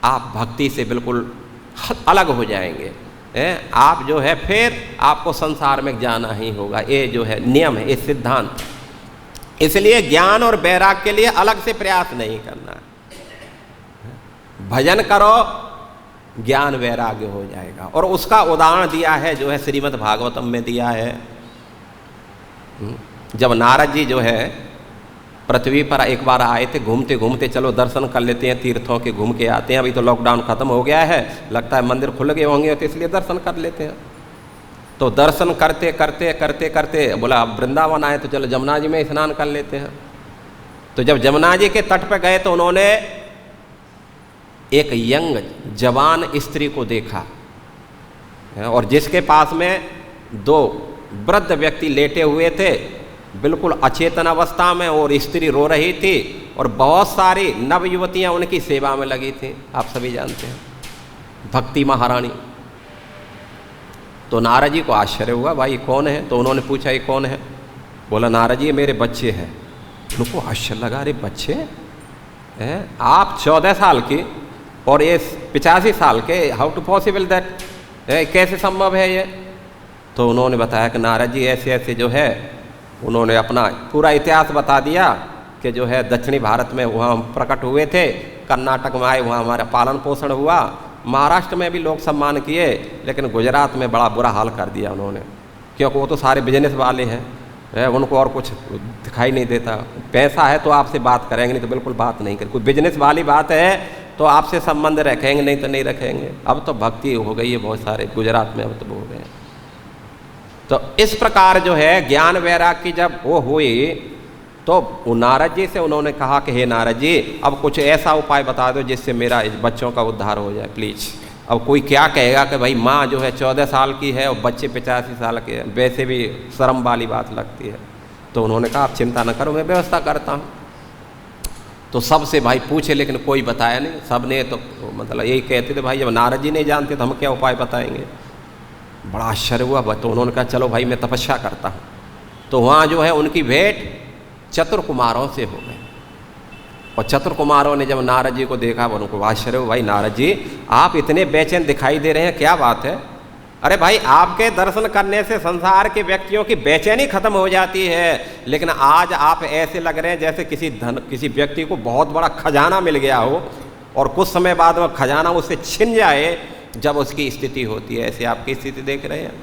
आप भक्ति से बिल्कुल अलग हो जाएंगे। आप जो है फिर आपको संसार में जाना ही होगा, ये जो है नियम है, ये सिद्धांत। इसलिए ज्ञान और वैराग्य के लिए अलग से प्रयास नहीं करना, भजन करो, ज्ञान वैराग्य हो जाएगा। और उसका उदाहरण दिया है जो है श्रीमद् भागवतम में दिया है। जब नारद जी जो है पृथ्वी पर एक बार आए थे, घूमते घूमते चलो दर्शन कर लेते हैं, तीर्थों के घूम के आते हैं, अभी तो लॉकडाउन खत्म हो गया है, लगता है मंदिर खुल गए होंगे तो इसलिए दर्शन कर लेते हैं। तो दर्शन करते करते करते करते बोला अब वृंदावन आए तो चलो जमुना जी में स्नान कर लेते हैं। तो जब जमुना जी के तट पर गए तो उन्होंने एक यंग जवान स्त्री को देखा और जिसके पास में दो वृद्ध व्यक्ति लेटे हुए थे, बिल्कुल अचेतन अवस्था में, और स्त्री रो रही थी और बहुत सारी नव युवतियाँ उनकी सेवा में लगी थी। आप सभी जानते हैं भक्ति महारानी। तो नारद जी को आश्चर्य हुआ, भाई कौन है? तो उन्होंने पूछा ये कौन है? बोला नारद जी मेरे बच्चे हैं। उनको आश्चर्य लगा, अरे बच्चे हैं? आप 14 साल की और ये 85 साल के, हाउ टू पॉसिबल दैट, कैसे संभव है ये? तो उन्होंने बताया कि नारद जी ऐसे ऐसे जो है, उन्होंने अपना पूरा इतिहास बता दिया कि जो है दक्षिणी भारत में वहाँ हम प्रकट हुए थे, कर्नाटक में आए वहाँ हमारा पालन पोषण हुआ, महाराष्ट्र में भी लोग सम्मान किए, लेकिन गुजरात में बड़ा बुरा हाल कर दिया उन्होंने, क्योंकि वो तो सारे बिजनेस वाले हैं, उनको और कुछ दिखाई नहीं देता। पैसा है तो आपसे बात करेंगे, नहीं तो बिल्कुल बात नहीं करेंगे। कोई बिजनेस वाली बात है तो आपसे संबंध रखेंगे, नहीं तो नहीं रखेंगे। अब तो भक्ति हो गई है बहुत सारे गुजरात में, अब तो हो गए। तो इस प्रकार जो है ज्ञान वैराग्य की जब वो हुई तो नारद जी से उन्होंने कहा कि हे नारद जी अब कुछ ऐसा उपाय बता दो जिससे मेरा इस बच्चों का उद्धार हो जाए प्लीज़। अब कोई क्या कहेगा कि भाई माँ जो है 14 साल की है और बच्चे 85 साल के हैं, वैसे भी शर्म वाली बात लगती है। तो उन्होंने कहा आप चिंता न करो, मैं व्यवस्था करता हूँ। तो सबसे भाई पूछे लेकिन कोई बताया नहीं, सब ने तो मतलब यही कहते थे भाई जब नारद जी नहीं जानते तो हम क्या उपाय बताएंगे। बड़ा आश्चर्य हुआ, तो उन्होंने कहा चलो भाई मैं तपस्या करता हूँ। तो वहाँ जो है उनकी भेंट चतुर कुमारों से हो गई, और चतुर कुमारों ने जब नारद जी को देखा उनको आश्चर्य हो, भाई नारद जी आप इतने बेचैन दिखाई दे रहे हैं, क्या बात है? अरे भाई आपके दर्शन करने से संसार के व्यक्तियों की बेचैनी खत्म हो जाती है, लेकिन आज आप ऐसे लग रहे हैं जैसे किसी व्यक्ति को बहुत बड़ा खजाना मिल गया हो और कुछ समय बाद में खजाना उससे छिन जाए जब उसकी स्थिति होती है, ऐसे आपकी स्थिति देख रहे हैं।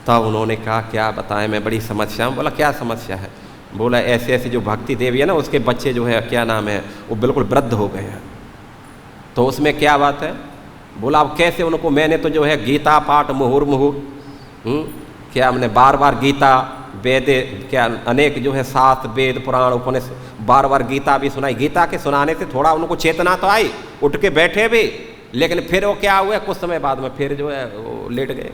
तब उन्होंने कहा क्या बताएं, मैं बड़ी समस्या हूँ। बोला क्या समस्या है? बोला ऐसे ऐसे जो भक्ति देवी है ना, उसके बच्चे जो है क्या नाम है, वो बिल्कुल वृद्ध हो गए हैं। तो उसमें क्या बात है? बोला अब कैसे उनको, मैंने तो जो है गीता पाठ मुहुर्मुहु क्या हमने बार बार गीता वेद क्या अनेक जो है शास्त्र वेद पुराण उपनिषद बार बार गीता भी सुनाई। गीता के सुनाने से थोड़ा उनको चेतना तो आई, उठ के बैठे भी, लेकिन फिर वो क्या हुआ कुछ समय बाद में फिर जो है वो लेट गए।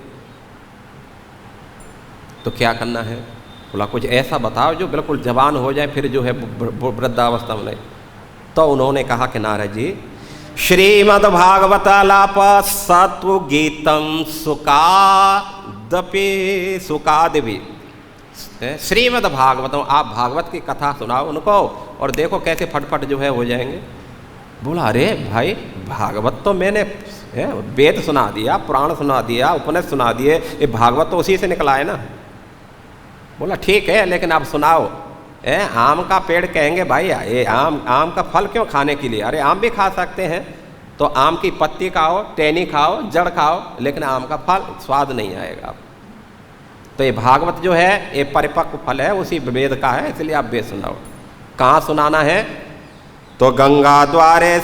तो क्या करना है? बोला कुछ ऐसा बताओ जो बिल्कुल जवान हो जाए, फिर जो है वृद्धावस्था में नहीं। तो उन्होंने कहा कि नारद जी श्रीमद्भागवतालाप सत्व गीतम सुकादपि सुकादि। श्रीमद् भागवतम, आप भागवत की कथा सुनाओ उनको और देखो कैसे फटफट जो है हो जाएंगे। बोला अरे भाई भागवत तो मैंने वेद सुना दिया, पुराण सुना दिया, उपनिषद सुना दिए, ये भागवत तो उसी से निकला है ना। बोला ठीक है लेकिन आप सुनाओ। आम का पेड़ कहेंगे भाई ये आम का फल क्यों खाने के लिए? अरे आम भी खा सकते हैं, तो आम की पत्ती खाओ, टहनी खाओ, जड़ खाओ, लेकिन आम का फल स्वाद नहीं आएगा। तो ये भागवत जो है ये परिपक्व फल है, उसी वेद का है, इसलिए आप वेद सुनाओ। कहाँ सुनाना है? तो गंगा द्वारे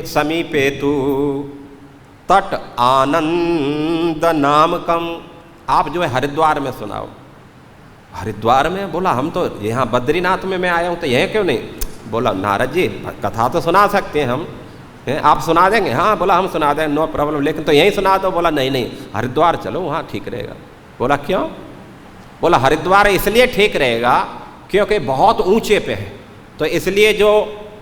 समीपे तू तट आनंद नामकम, आप जो है हरिद्वार में सुनाओ। हरिद्वार में? बोला हम तो यहाँ बद्रीनाथ में मैं आया हूँ, तो यह क्यों नहीं? बोला नारद जी कथा तो सुना सकते हैं हम, आप सुना देंगे? हाँ बोला हम सुना देंगे, नो प्रॉब्लम, लेकिन तो यहीं सुना दो। बोला नहीं नहीं हरिद्वार चलो, वहाँ ठीक रहेगा। बोला क्यों? बोला हरिद्वार इसलिए ठीक रहेगा क्योंकि बहुत ऊंचे पे है, तो इसलिए जो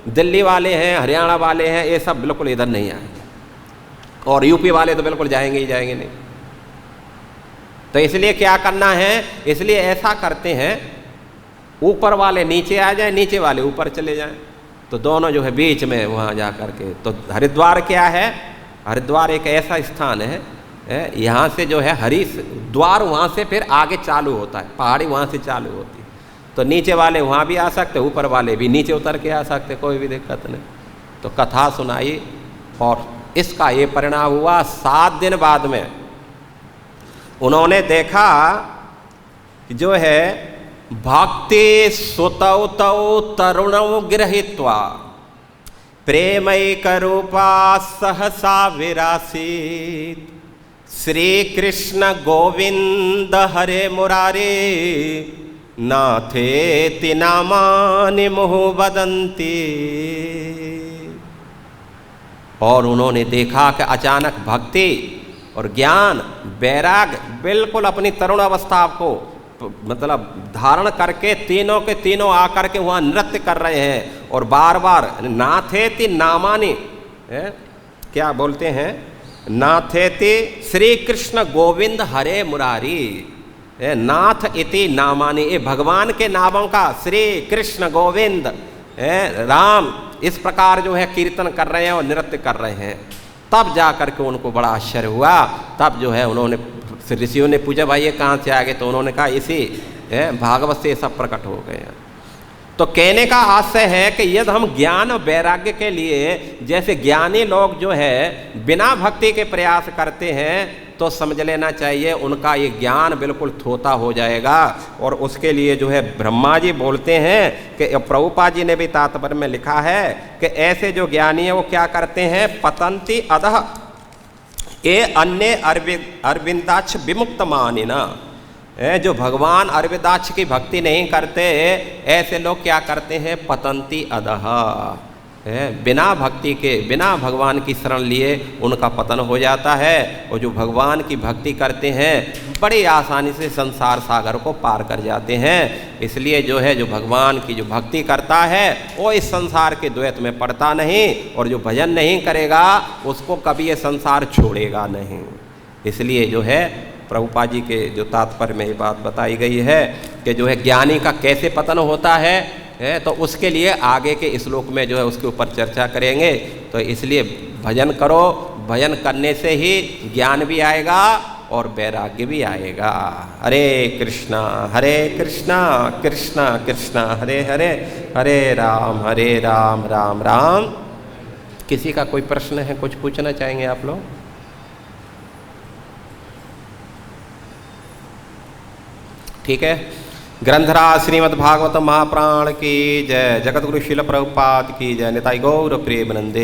दिल्ली वाले हैं, हरियाणा वाले हैं, ये सब बिल्कुल इधर नहीं आएंगे, और यूपी वाले तो बिल्कुल जाएंगे ही जाएंगे नहीं। तो इसलिए क्या करना है? इसलिए ऐसा करते हैं ऊपर वाले नीचे आ जाए, नीचे वाले ऊपर चले जाएं, तो दोनों जो है बीच में वहाँ जा करके। तो हरिद्वार क्या है? हरिद्वार एक ऐसा स्थान है, यहाँ से जो है हरिद्वार वहाँ से फिर आगे चालू होता है, पहाड़ी वहाँ से चालू होती है। तो नीचे वाले वहाँ भी आ सकते, ऊपर वाले भी नीचे उतर के आ सकते, कोई भी दिक्कत नहीं। तो कथा सुनाई और इसका ये परिणाम हुआ। 7 दिन बाद में उन्होंने देखा कि जो है भक्ति सुतौ तौ तरुणौ गृहीत्वा प्रेमैक रूपा सहसा विरासीत श्री कृष्ण गोविंद हरे मुरारे नाथेति नामानि मुहुः वदन्ति। और उन्होंने देखा कि अचानक भक्ति और ज्ञान वैराग बिल्कुल अपनी तरुण अवस्था को मतलब धारण करके तीनों के तीनों आकर के वहाँ नृत्य कर रहे हैं, और बार बार नाथेति नामानि, क्या बोलते हैं? नाथेति श्री कृष्ण गोविंद हरे मुरारी, नाथ इति नामानि, ये भगवान के नामों का श्री कृष्ण गोविंद राम इस प्रकार जो है कीर्तन कर रहे हैं और नृत्य कर रहे हैं। तब जा कर के उनको बड़ा आश्चर्य हुआ। तब जो है उन्होंने ऋषियों ने पूछा भाई ये कहाँ से आ गए? तो उन्होंने कहा इसी भागवत से सब प्रकट हो गए हैं। तो कहने का आशय है कि यदि हम ज्ञान और वैराग्य के लिए, जैसे ज्ञानी लोग जो है बिना भक्ति के प्रयास करते हैं, तो समझ लेना चाहिए उनका ये ज्ञान बिल्कुल थोथा हो जाएगा। और उसके लिए जो है ब्रह्मा जी बोलते हैं कि प्रभुपाद जी ने भी तात्पर्य में लिखा है कि ऐसे जो ज्ञानी है वो क्या करते हैं? पतंती अधः ये अन्य अरविंदाक्ष विमुक्त मानिना, जो भगवान अरविंदाक्ष की भक्ति नहीं करते ऐसे लोग क्या करते हैं? पतंती अधः, बिना भक्ति के, बिना भगवान की शरण लिए उनका पतन हो जाता है। और जो भगवान की भक्ति करते हैं बड़ी आसानी से संसार सागर को पार कर जाते हैं। इसलिए जो है जो भगवान की जो भक्ति करता है वो इस संसार के द्वैत में पड़ता नहीं, और जो भजन नहीं करेगा उसको कभी ये संसार छोड़ेगा नहीं। इसलिए जो है प्रभुपाद जी के जो तात्पर्य में ये बात बताई गई है कि जो है ज्ञानी का कैसे पतन होता है, तो उसके लिए आगे के श्लोक में जो है उसके ऊपर चर्चा करेंगे। तो इसलिए भजन करो, भजन करने से ही ज्ञान भी आएगा और वैराग्य भी आएगा। हरे कृष्णा कृष्णा कृष्णा हरे हरे, हरे राम राम राम। किसी का कोई प्रश्न है, कुछ पूछना चाहेंगे आप लोग? ठीक है। ग्रंथराज श्रीमद् भागवत महाप्राण की जय। जगतगुरु शिल प्रभुपाद की जय। निताई गौर प्रेमानंदे।